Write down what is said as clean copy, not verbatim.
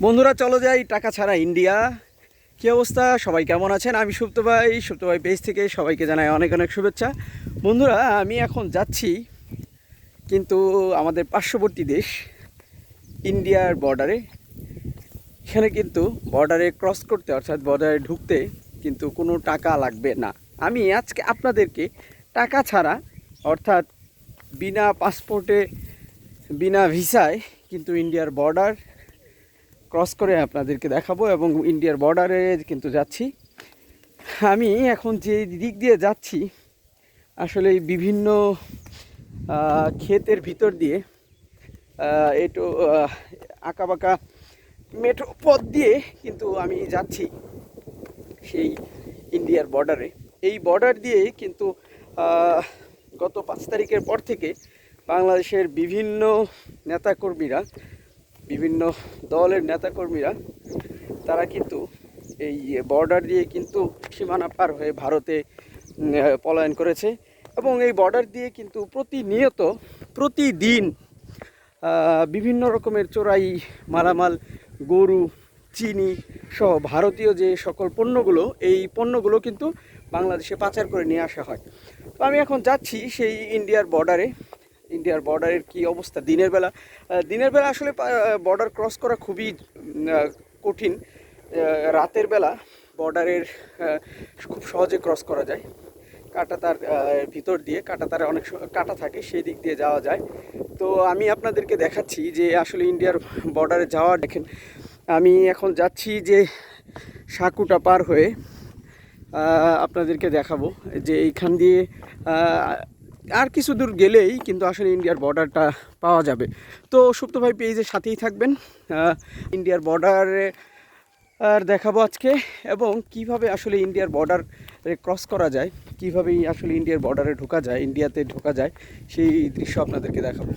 বন্ধুরা চলো যাই টাকা ছাড়া ইন্ডিয়া। কী অবস্থা, সবাই কেমন আছেন? আমি সুপ্ত ভাই পেজ থেকে সবাইকে জানাই অনেক অনেক শুভেচ্ছা। বন্ধুরা আমি এখন যাচ্ছি কিন্তু আমাদের পার্শ্ববর্তী দেশ ইন্ডিয়ার বর্ডারে। এখানে কিন্তু বর্ডারে ক্রস করতে অর্থাৎ বর্ডারে ঢুকতে কিন্তু কোনো টাকা লাগবে না। আমি আজকে আপনাদেরকে টাকা ছাড়া অর্থাৎ বিনা পাসপোর্টে বিনা ভিসায় কিন্তু ইন্ডিয়ার বর্ডার ক্রস করে আপনাদেরকে দেখাবো এবং ইন্ডিয়ার বর্ডারে কিন্তু যাচ্ছি। আমি এখন যে দিক দিয়ে যাচ্ছি আসলে বিভিন্ন ক্ষেতের ভিতর দিয়ে একটু আঁকাবাঁকা মেট্রো পথ দিয়ে কিন্তু আমি যাচ্ছি সেই ইন্ডিয়ার বর্ডারে। এই বর্ডার দিয়ে কিন্তু গত 5 তারিখের পর থেকে বাংলাদেশের বিভিন্ন নেতাকর্মীরা, বিভিন্ন দলের নেতাকর্মীরা তারা কিন্তু এই বর্ডার দিয়ে কিন্তু সীমানা পার হয়ে ভারতে পলায়ন করেছে এবং এই বর্ডার দিয়ে কিন্তু প্রতিদিন বিভিন্ন রকমের চোরাই মালামাল, গরু, চিনি সহ ভারতীয় যে সকল পণ্যগুলো, এই পণ্যগুলো কিন্তু বাংলাদেশে পাচার করে নিয়ে আসা হয়। তো আমি এখন যাচ্ছি সেই ইন্ডিয়ার বর্ডারের কি অবস্থা দিনের বেলা আসলে বর্ডার ক্রস করা খুবই কঠিন। রাতের বেলা বর্ডারের খুব সহজে ক্রস করা যায়। কাঁটাতার ভিতর দিয়ে কাঁটাতারে অনেক কাঁটা থাকে, সেই দিক দিয়ে যাওয়া যায়। তো আমি আপনাদেরকে দেখাচ্ছি যে আসলে ইন্ডিয়ার বর্ডারে যাওয়া। দেখেন আমি এখন যাচ্ছি যে সাঁকুটা পার হয়ে আপনাদেরকে দেখাবো যে এইখান দিয়ে আর কিছু দূর গেলেই কিন্তু আসলে ইন্ডিয়ার বর্ডারটা পাওয়া যাবে। তো সুপ্ত ভাই পেজের সাথেই থাকবেন। ইন্ডিয়ার বর্ডারে আর দেখাবো আজকে এবং কিভাবে আসলে ইন্ডিয়ার বর্ডার ক্রস করা যায়, কীভাবে আসলে ইন্ডিয়ার বর্ডারে ঢোকা যায়, ইন্ডিয়াতে ঢোকা যায়, সেই দৃশ্য আপনাদেরকে দেখাবো।